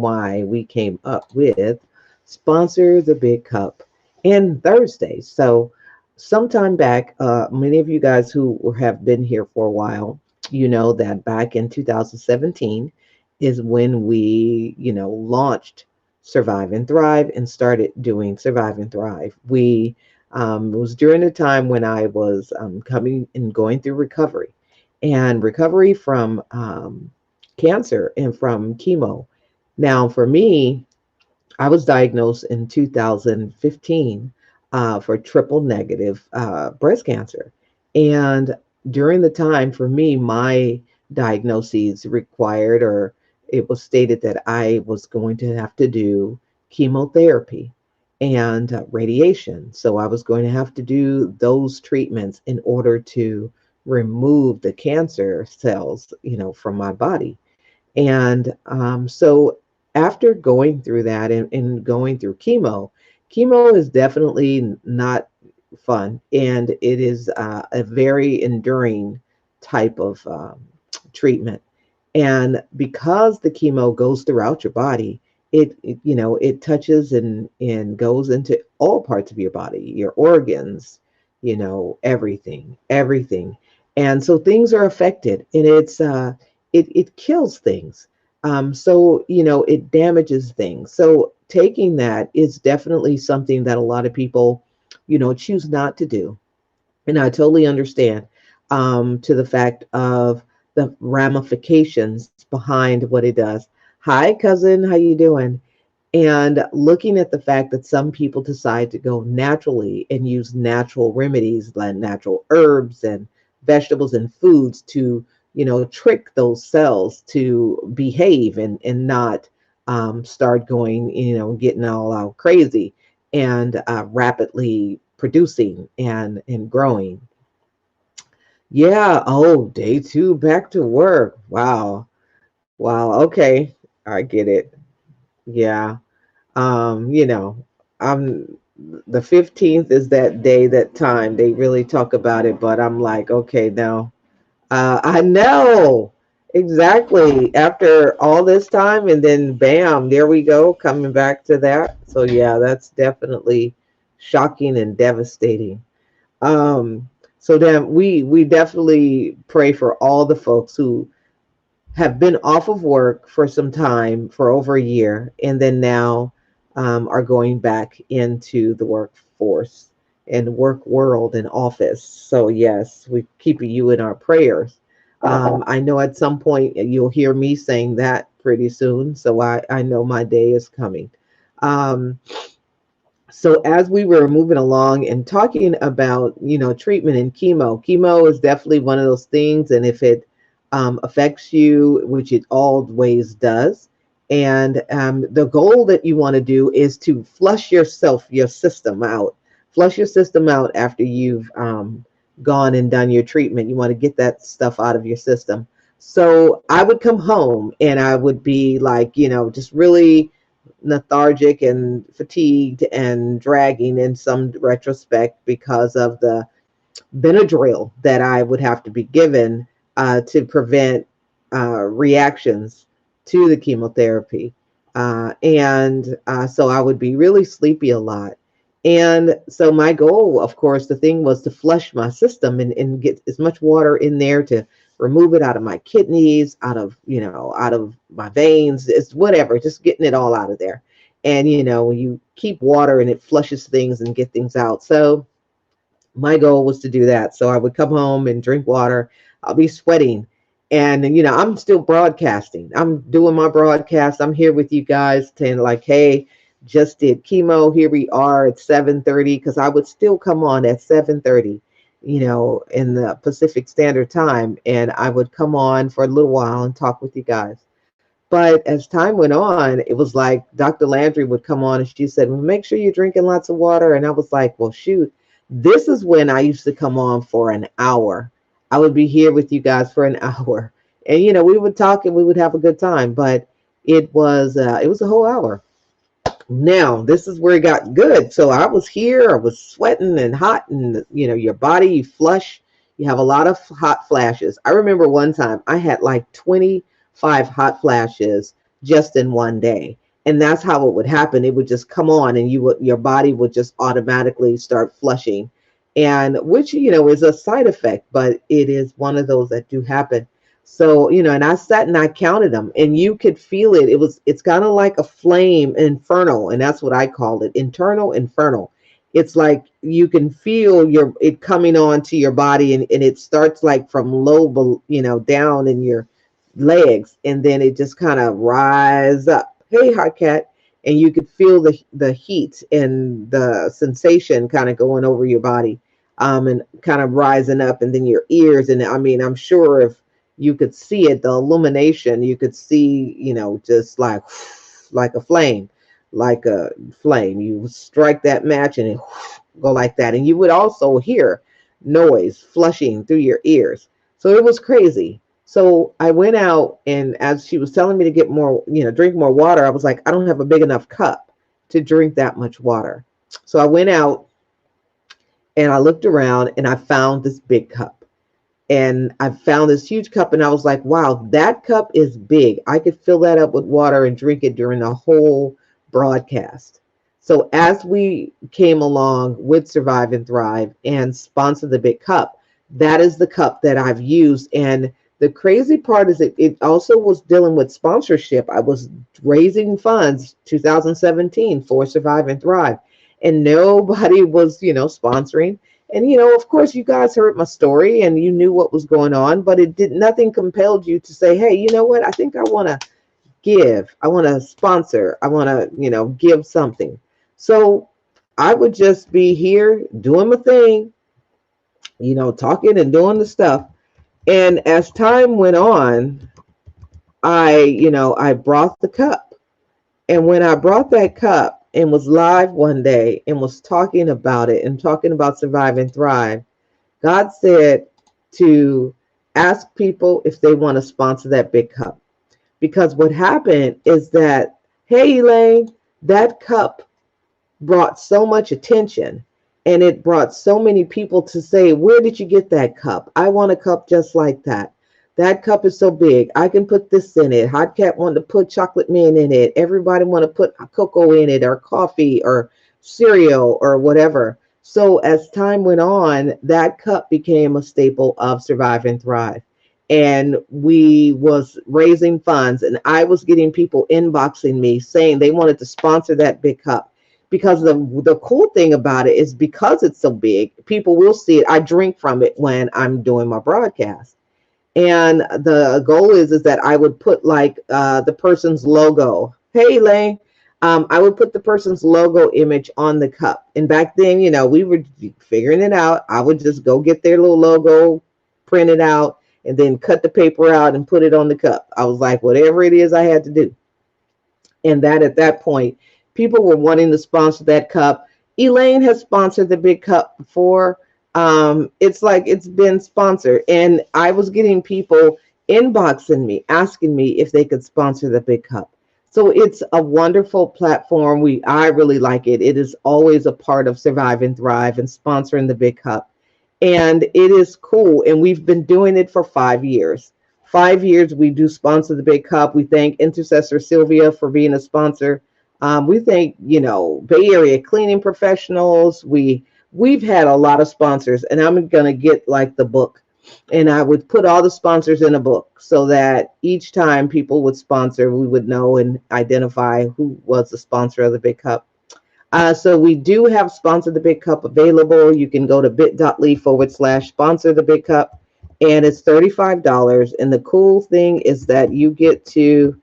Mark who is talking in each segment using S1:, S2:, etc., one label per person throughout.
S1: reason why we came up with sponsor the big cup and Thursdays. So sometime back, many of you guys who have been here for a while, you know that back in 2017 is when we, launched Survive and Thrive and started doing Survive and Thrive. It was during the time when I was coming and going through recovery from cancer and from chemo. Now, for me, I was diagnosed in 2015 for triple negative breast cancer. And during the time for me, my diagnoses required, or it was stated that I was going to have to do chemotherapy and radiation. So I was going to have to do those treatments in order to remove the cancer cells, from my body. And so after going through that and going through chemo is definitely not fun. And it is a very enduring type of treatment. And because the chemo goes throughout your body, it touches and goes into all parts of your body, your organs, everything. And so things are affected, and it kills things. So, it damages things. So taking that is definitely something that a lot of people, choose not to do. And I totally understand to the fact of the ramifications behind what it does. Hi, cousin, how you doing? And looking at the fact that some people decide to go naturally and use natural remedies like natural herbs and vegetables and foods to, trick those cells to behave and not start going, getting all out crazy and rapidly producing and growing. Yeah. Oh, day two, back to work. Wow. Wow. Okay. I get it. Yeah. um you know I'm the 15th is that day, that time they really talk about it, but I'm like, okay, no. I know exactly, after all this time, and then bam, there we go, coming back to that. So yeah, that's definitely shocking and devastating. um so then we definitely pray for all the folks who have been off of work for some time, for over a year, and then now are going back into the workforce and work world and office. So yes, we keep you in our prayers. I know at some point you'll hear me saying that pretty soon, so I know my day is coming. Um, so as we were moving along and talking about, treatment and chemo is definitely one of those things. And if it affects you, which it always does, and the goal that you want to do is to flush your system out after you've gone and done your treatment. You want to get that stuff out of your system. So I would come home and I would be like, just really lethargic and fatigued and dragging in some retrospect because of the Benadryl that I would have to be given to prevent reactions to the chemotherapy. And so I would be really sleepy a lot. And so my goal, of course, the thing was to flush my system and get as much water in there to remove it out of my kidneys, out of my veins, it's whatever, just getting it all out of there. And when you keep water and it flushes things and get things out. So my goal was to do that. So I would come home and drink water. I'll be sweating. And, I'm still broadcasting. I'm doing my broadcast. I'm here with you guys saying like, hey, just did chemo. Here we are at 7:30, because I would still come on at 7:30, in the Pacific Standard Time. And I would come on for a little while and talk with you guys. But as time went on, it was like Dr. Landry would come on and she said, well, make sure you're drinking lots of water. And I was like, well, shoot, this is when I used to come on for an hour. I would be here with you guys for an hour. And, we would talk and we would have a good time. But it was a whole hour. Now, this is where it got good. So I was here, I was sweating and hot, and, your body, you flush, you have a lot of hot flashes. I remember one time I had like 25 hot flashes just in one day. And that's how it would happen. It would just come on, and your body would just automatically start flushing, and which, is a side effect, but it is one of those that do happen. So, and I sat and I counted them, and you could feel it. It's kind of like a flame infernal, and that's what I call it, internal infernal. It's like you can feel it coming on to your body, and it starts like from low, down in your legs, and then it just kind of rise up. Hey, hot cat. And you could feel the heat and the sensation kind of going over your body, and kind of rising up, and then your ears. And I mean, I'm sure if you could see it, the illumination, you could see, just like a flame, like a flame. You strike that match and it go like that. And you would also hear noise flushing through your ears. So it was crazy. So I went out, and as she was telling me to get more, drink more water, I was like, I don't have a big enough cup to drink that much water. So I went out and I looked around, and I found this big cup. And I found this huge cup, and I was like, wow, that cup is big. I could fill that up with water and drink it during the whole broadcast. So as we came along with Survive and Thrive and sponsor the big cup, that is the cup that I've used. And the crazy part is it also was dealing with sponsorship. I was raising funds 2017 for Survive and Thrive, and nobody was, sponsoring. And, of course, you guys heard my story and you knew what was going on, but nothing compelled you to say, hey, you know what? I think I want to give. I want to sponsor. I want to, give something. So I would just be here doing my thing, talking and doing the stuff. And as time went on, I brought the cup. And when I brought that cup and was live one day and was talking about it and talking about Survive and Thrive, God said to ask people if they want to sponsor that big cup. Because what happened is that, hey, Elaine, that cup brought so much attention, and it brought so many people to say, where did you get that cup? I want a cup just like that. That cup is so big. I can put this in it. Hot Cat wanted to put chocolate mint in it. Everybody want to put cocoa in it, or coffee, or cereal, or whatever. So as time went on, that cup became a staple of Survive and Thrive. And we was raising funds, and I was getting people inboxing me saying they wanted to sponsor that big cup. Because the cool thing about it is, because it's so big, people will see it. I drink from it when I'm doing my broadcast. And the goal is that I would put like the person's logo. Hey, Lane. I would put the person's logo image on the cup. And back then, we were figuring it out. I would just go get their little logo, print it out, and then cut the paper out and put it on the cup. I was like, whatever it is I had to do. And that at that point, people were wanting to sponsor that cup. Elaine has sponsored the big cup before. It's like it's been sponsored, and I was getting people inboxing me, asking me if they could sponsor the big cup. So it's a wonderful platform. I really like it. It is always a part of Survive and Thrive and sponsoring the big cup. And it is cool. And we've been doing it for 5 years. 5 years we do sponsor the big cup. We thank Intercessor Sylvia for being a sponsor. We thank, Bay Area cleaning professionals. We've had a lot of sponsors, and I'm going to get like the book, and I would put all the sponsors in a book so that each time people would sponsor, we would know and identify who was the sponsor of the big cup. So we do have Sponsor the Big Cup available. You can go to bit.ly/sponsor the big cup, and it's $35. And the cool thing is that you get to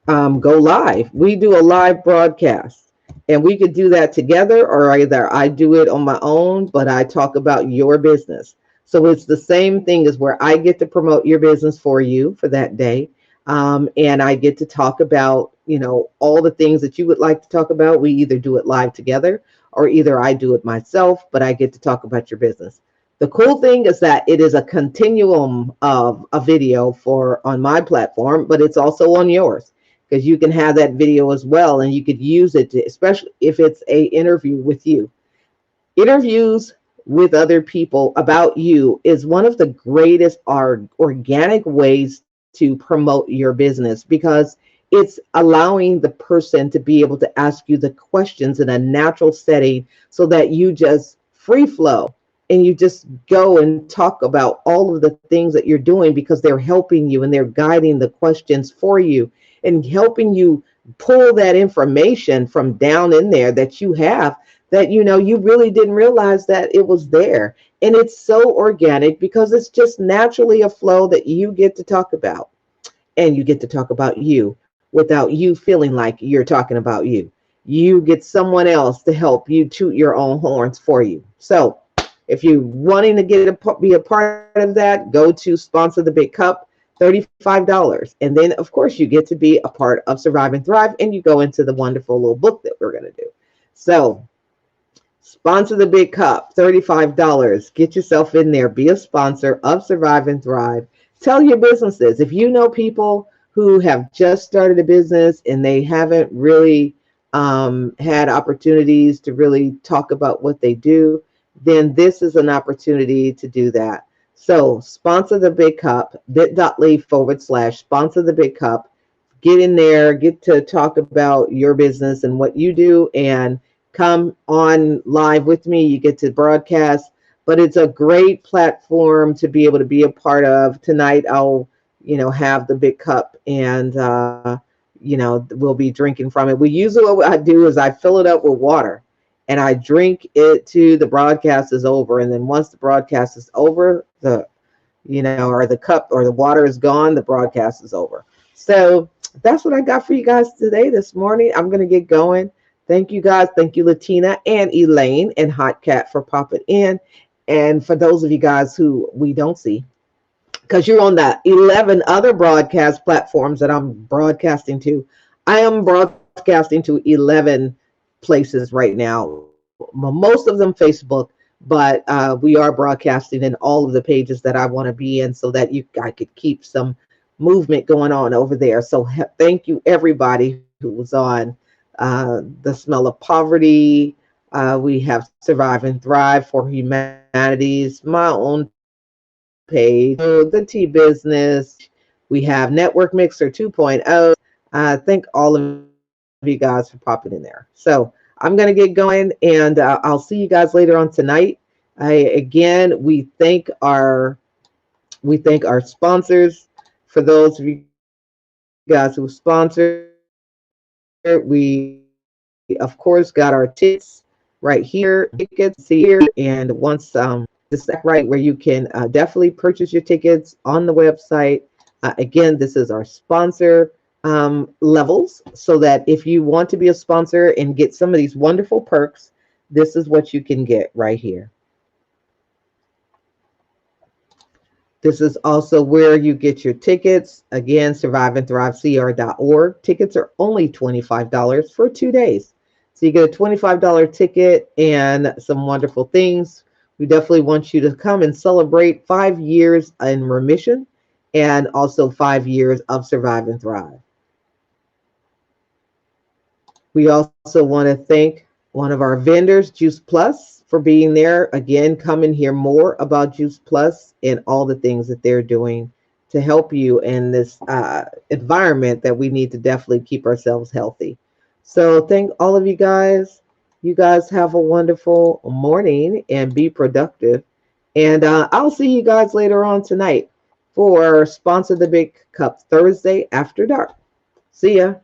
S1: go live. We do a live broadcast, and we could do that together, or either I do it on my own, but I talk about your business. So it's the same thing as where I get to promote your business for you for that day. And I get to talk about, all the things that you would like to talk about. We either do it live together, or either I do it myself, but I get to talk about your business. The cool thing is that it is a continuum of a video on my platform, but it's also on yours, because you can have that video as well, and you could use it especially if it's a interview with you. Interviews with other people about you is one of the greatest organic ways to promote your business, because it's allowing the person to be able to ask you the questions in a natural setting so that you just free flow and you just go and talk about all of the things that you're doing, because they're helping you and they're guiding the questions for you and helping you pull that information from down in there that you have, that you really didn't realize that it was there. And it's so organic because it's just naturally a flow that you get to talk about, and you get to talk about you without you feeling like you're talking about you. You get someone else to help you toot your own horns for you. So if you're wanting to be a part of that, go to Sponsor the Big Cup, $35. And then, of course, you get to be a part of Survive and Thrive, and you go into the wonderful little book that we're going to do. So Sponsor the Big Cup, $35. Get yourself in there. Be a sponsor of Survive and Thrive. Tell your businesses. If you know people who have just started a business and they haven't really had opportunities to really talk about what they do, then this is an opportunity to do that. So Sponsor the Big Cup, bit.ly/sponsor the big cup. Get in there, get to talk about your business and what you do, and come on live with me. You get to broadcast, but it's a great platform to be able to be a part of. Tonight, I'll, have the big cup, and, we'll be drinking from it. What I do is I fill it up with water and I drink it till the broadcast is over. And then once the broadcast is over, or the cup or the water is gone, the broadcast is over. So that's what I got for you guys this morning. I'm going to get going. Thank you guys. Thank you, Latina and Elaine and Hot Cat, for popping in. And for those of you guys who we don't see, because you're on the 11 other broadcast platforms that I'm broadcasting to, I am broadcasting to 11 places right now, most of them Facebook, but we are broadcasting in all of the pages that I want to be in, so that I could keep some movement going on over there. So thank you, everybody who was on The Smell of Poverty. We have Survive and Thrive for Humanities, my own page, the Tea Business. We have Network Mixer 2.0. Thank all of you guys for popping in there. So I'm going to get going, and I'll see you guys later on tonight. Again, we thank our sponsors. For those of you guys who sponsor, we of course got our tickets right here, and once this right where you can definitely purchase your tickets on the website. Again, this is our sponsor levels, so that if you want to be a sponsor and get some of these wonderful perks, this is what you can get right here. This is also where you get your tickets. Again, surviveandthrivecr.org. Tickets are only $25 for 2 days. So you get a $25 ticket and some wonderful things. We definitely want you to come and celebrate 5 years in remission, and also 5 years of Survive and Thrive. We also want to thank one of our vendors, Juice Plus, for being there. Again, come and hear more about Juice Plus and all the things that they're doing to help you in this environment that we need to definitely keep ourselves healthy. So thank all of you guys. You guys have a wonderful morning and be productive. And I'll see you guys later on tonight for Sponsor the Big Cup Thursday after dark. See ya.